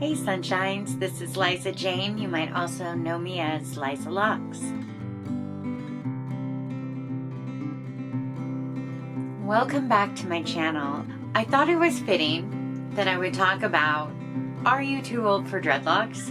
Hey Sunshines, this is Liza Jane. You might also know me as Liza Locks. Welcome back to my channel. I thought it was fitting that I would talk about, are you too old for dreadlocks?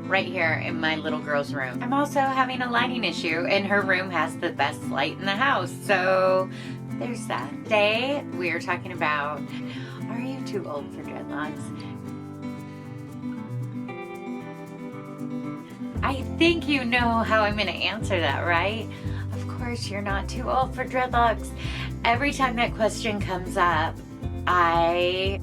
Right here in my little girl's room. I'm also having a lighting issue and her room has the best light in the house, so there's that. Today we are talking about, are you too old for dreadlocks? I think you know how I'm going to answer that, right? Of course, you're not too old for dreadlocks. Every time that question comes up, I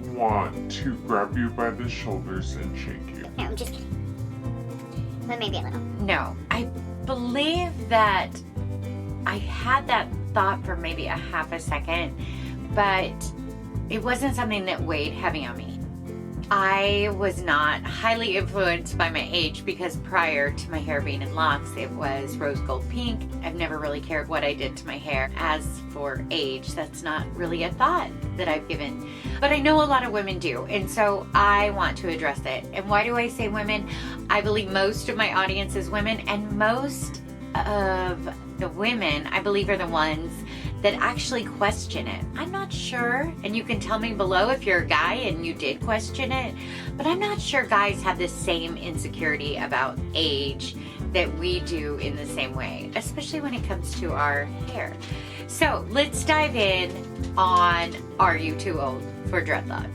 want to grab you by the shoulders and shake you. No, just kidding. But maybe a little. No, I believe that I had that thought for maybe a half a second, but it wasn't something that weighed heavy on me. I was not highly influenced by my age because prior to my hair being in locks, it was rose gold pink. I've never really cared what I did to my hair. As for age, that's not really a thought that I've given. But I know a lot of women do, and so I want to address it. And why do I say women? I believe most of my audience is women, and most of the women, I believe, are the ones that actually question it. I'm not sure, and you can tell me below if you're a guy and you did question it, but I'm not sure guys have the same insecurity about age that we do in the same way, especially when it comes to our hair. So let's dive in on, are you too old for dreadlocks?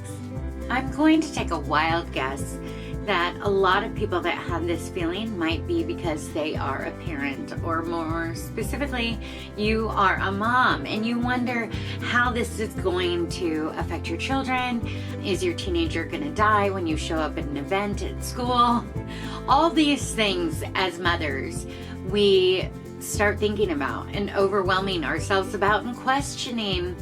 I'm going to take a wild guess that a lot of people that have this feeling might be because they are a parent, or more specifically, you are a mom and you wonder how this is going to affect your children. Is your teenager going to die when you show up at an event at school? All these things as mothers, we start thinking about and overwhelming ourselves about and questioning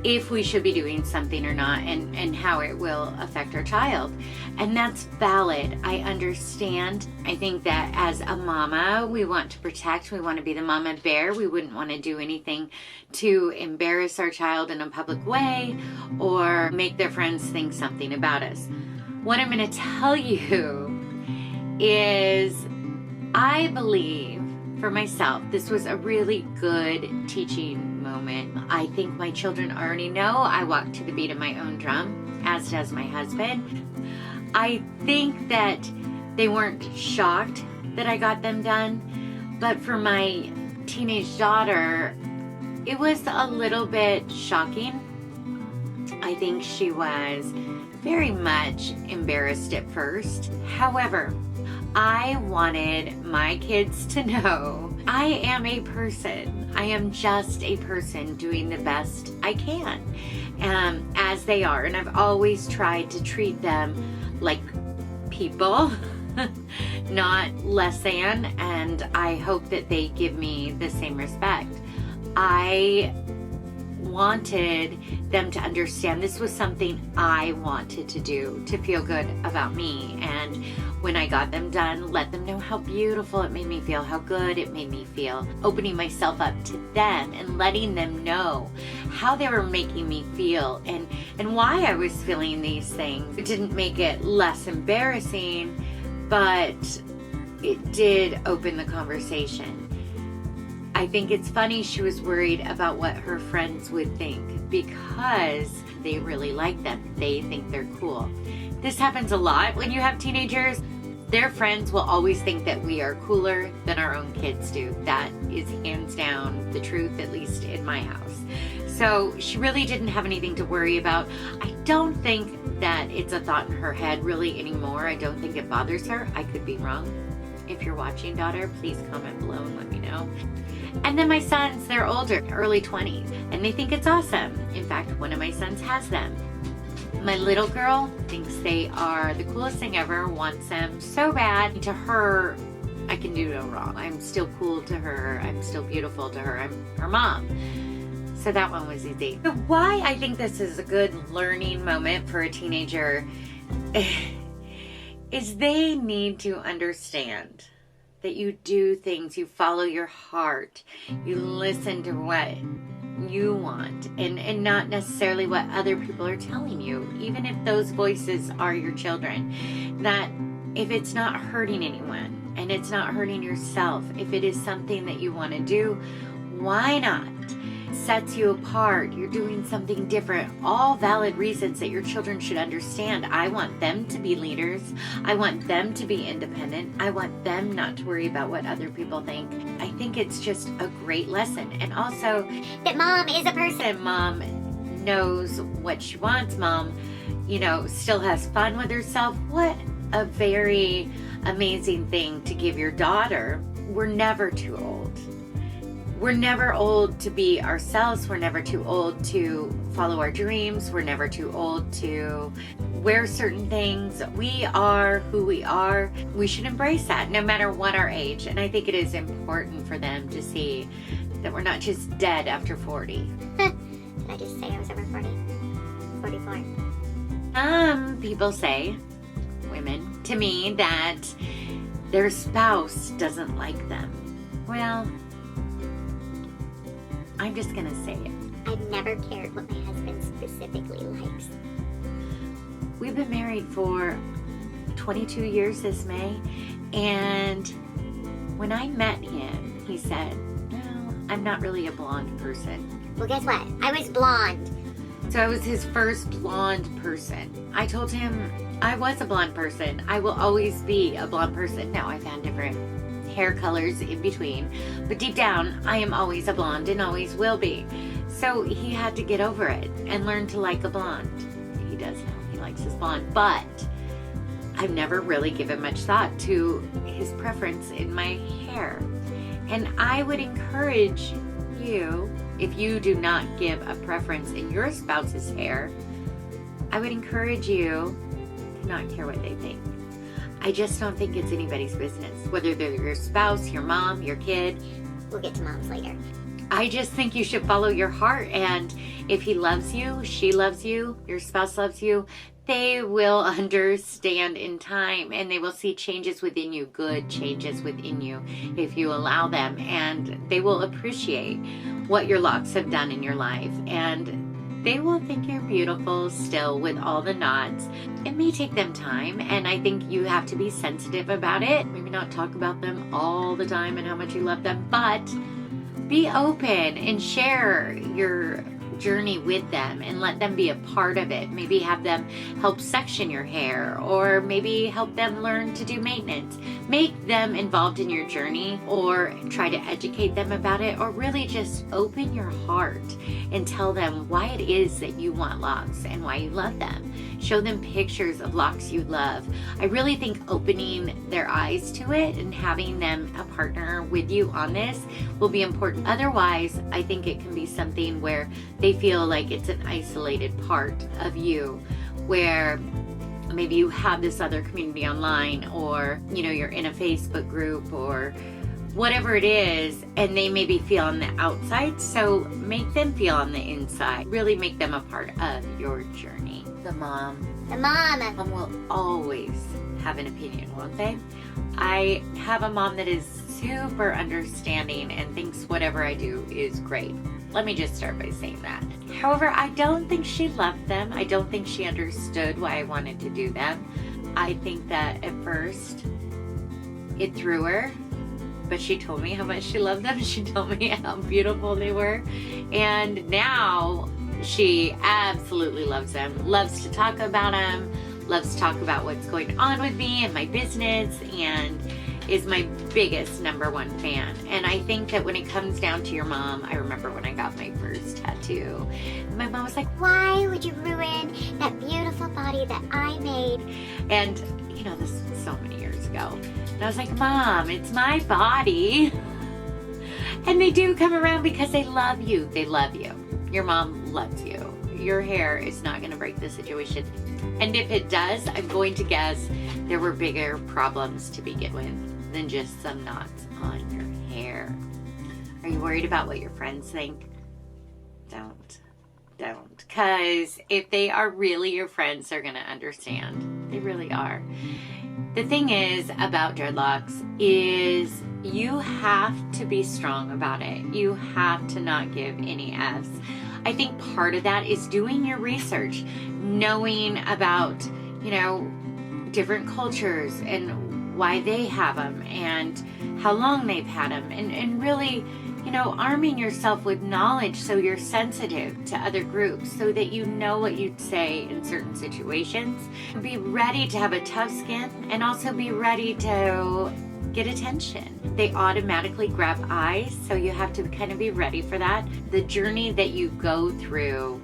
if we should be doing something or not, and how it will affect our child. And that's valid. I understand. I think that as a mama, we want to protect. We want to be the mama bear. We wouldn't want to do anything to embarrass our child in a public way or make their friends think something about us. What I'm going to tell you is, I believe for myself, this was a really good teaching moment. I think my children already know I walk to the beat of my own drum, as does my husband. I think that they weren't shocked that I got them done, but for my teenage daughter, it was a little bit shocking. I think she was very much embarrassed at first. However, I wanted my kids to know I am a person. I am just a person doing the best I can, as they are. And I've always tried to treat them like people, not less than, and I hope that they give me the same respect. I wanted them to understand this was something I wanted to do to feel good about me, and when I got them done, let them know how beautiful it made me feel, how good it made me feel, opening myself up to them and letting them know how they were making me feel and why I was feeling these things. It didn't make it less embarrassing, but it did open the conversation. I think it's funny she was worried about what her friends would think because they really like them. They think they're cool. This happens a lot when you have teenagers. Their friends will always think that we are cooler than our own kids do. That is hands down the truth, at least in my house. So she really didn't have anything to worry about. I don't think that it's a thought in her head really anymore. I don't think it bothers her. I could be wrong. If you're watching, daughter, please comment below and let me know. And then my sons, they're older, early 20s, and they think it's awesome. In fact, one of my sons has them. My little girl thinks they are the coolest thing ever, wants them so bad. To her, I can do no wrong. I'm still cool to her. I'm still beautiful to her. I'm her mom. So that one was easy. So why I think this is a good learning moment for a teenager is they need to understand that you do things, you follow your heart, you listen to what you want and not necessarily what other people are telling you, even if those voices are your children. That if it's not hurting anyone and it's not hurting yourself, if it is something that you want to do, why not? Sets you apart. You're doing something different. All valid reasons that your children should understand. I want them to be leaders. I want them to be independent. I want them not to worry about what other people think. I think it's just a great lesson. And also That mom is a person. and mom knows what she wants. Mom, still has fun with herself. What a very amazing thing to give your daughter. We're never too old. We're never old to be ourselves. We're never too old to follow our dreams. We're never too old to wear certain things. We are who we are. We should embrace that no matter what our age. And I think it is important for them to see that we're not just dead after 40. Did I just say I was over 40? 44. People say, women, to me, that their spouse doesn't like them. Well, I'm just gonna say it. I've never cared what my husband specifically likes. We've been married for 22 years this May, and when I met him, he said, "No, I'm not really a blonde person." Well, guess what? I was blonde. So I was his first blonde person. I told him I was a blonde person. I will always be a blonde person. Now I've had different hair colors in between, but deep down I am always a blonde and always will be. So he had to get over it and learn to like a blonde. He does now, he likes his blonde, but I've never really given much thought to his preference in my hair. And I would encourage you, if you do not give a preference in your spouse's hair, I would encourage you to not care what they think. I just don't think it's anybody's business, whether they're your spouse, your mom, your kid. We'll get to moms later. I just think you should follow your heart, and if he loves you, she loves you, your spouse loves you, they will understand in time, and they will see changes within you, good changes within you, if you allow them, and they will appreciate what your locks have done in your life, and they will think you're beautiful still with all the knots. It may take them time, and I think you have to be sensitive about it. Maybe not talk about them all the time and how much you love them, but be open and share your journey with them and let them be a part of it. Maybe have them help section your hair, or maybe help them learn to do maintenance. Make them involved in your journey, or try to educate them about it, or really just open your heart and tell them why it is that you want locks and why you love them. Show them pictures of locks you love. I really think opening their eyes to it and having them a partner with you on this will be important. Otherwise, I think it can be something where they feel like it's an isolated part of you, where maybe you have this other community online, or you're in a Facebook group or whatever it is, and they maybe feel on the outside. So make them feel on the inside. Really make them a part of your journey. The mom will always have an opinion, won't they? I have a mom that is super understanding and thinks whatever I do is great. Let me just start by saying that. However, I don't think she loved them. I don't think she understood why I wanted to do them. I think that at first it threw her, but she told me how much she loved them. She told me how beautiful they were. And now she absolutely loves them, loves to talk about them, loves to talk about what's going on with me and my business, and is my biggest #1 fan. And I think that when it comes down to your mom, I remember when I got my first tattoo, my mom was like, "Why would you ruin that beautiful body that I made?" And this was so many years ago. And I was like, "Mom, it's my body." And they do come around because they love you. They love you. Your mom loves you. Your hair is not going to break the situation. And if it does, I'm going to guess there were bigger problems to begin with than just some knots on your hair. Are you worried about what your friends think? Don't. Because if they are really your friends, they're going to understand. They really are. The thing is about dreadlocks is you have to be strong about it. You have to not give any F's. I think part of that is doing your research, knowing about, different cultures and why they have them and how long they've had them, and really, arming yourself with knowledge so you're sensitive to other groups so that you know what you'd say in certain situations. Be ready to have a tough skin and also be ready to get attention. They automatically grab eyes, so you have to kind of be ready for that. The journey that you go through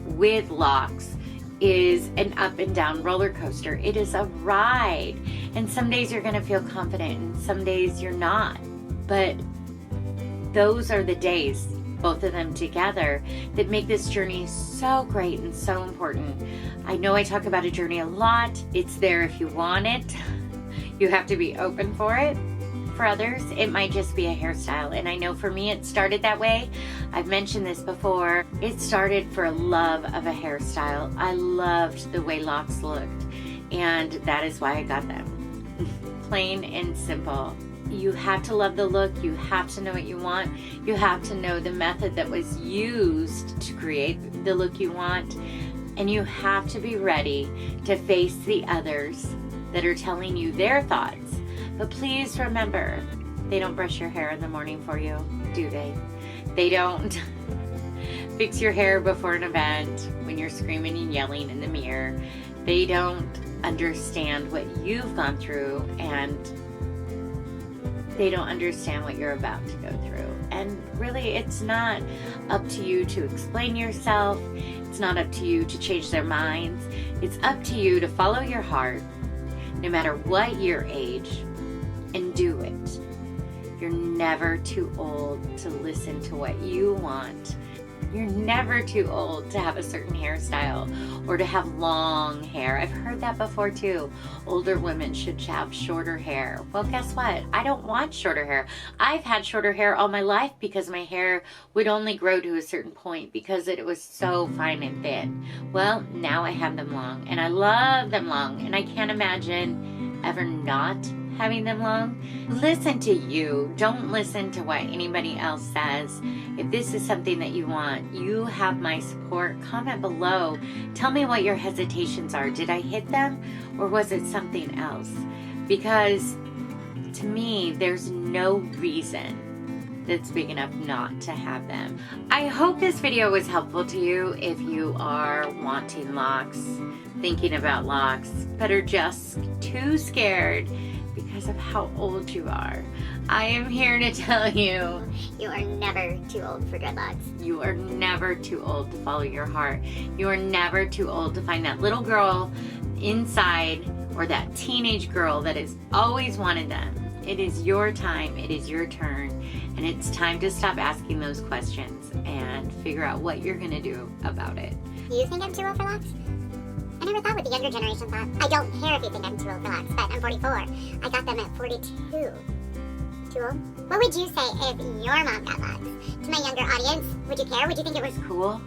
with locks is an up and down roller coaster. It is a ride. And some days you're going to feel confident and some days you're not. But those are the days, both of them together, that make this journey so great and so important. I know I talk about a journey a lot. It's there if you want it. You have to be open for it. For others, it might just be a hairstyle. And I know for me, it started that way. I've mentioned this before. It started for a love of a hairstyle. I loved the way locks looked, and that is why I got them. Plain and simple. You have to love the look. You have to know what you want. You have to know the method that was used to create the look you want. And you have to be ready to face the others that are telling you their thoughts. But please remember, they don't brush your hair in the morning for you, do they? They don't fix your hair before an event when you're screaming and yelling in the mirror. They don't understand what you've gone through, and they don't understand what you're about to go through. And really, it's not up to you to explain yourself. It's not up to you to change their minds. It's up to you to follow your heart, no matter what your age, and do it. You're never too old to listen to what you want. You're never too old to have a certain hairstyle or to have long hair. I've heard that before too. Older women should have shorter hair. Well, guess what? I don't want shorter hair. I've had shorter hair all my life because my hair would only grow to a certain point because it was so fine and thin. Well, now I have them long, and I love them long, and I can't imagine ever not having them long. Listen to you. Don't listen to what anybody else says. If this is something that you want, you have my support. Comment below. Tell me what your hesitations are. Did I hit them, or was it something else? Because to me, there's no reason that's big enough not to have them. I hope this video was helpful to you if you are wanting locks, thinking about locks, but are just too scared because of how old you are. I am here to tell you, You are never too old for dreadlocks. you are never too old to follow your heart. You are never too old to find that little girl inside, or that teenage girl that has always wanted them. It is your time, it is your turn, and it's time to stop asking those questions and figure out what you're gonna do about it. You think I'm too old for locks? I never thought what the younger generation thought. I don't care if you think I'm too old for locks, but I'm 44. I got them at 42. Too old? What would you say if your mom got locks? To my younger audience, would you care? Would you think it was Cool?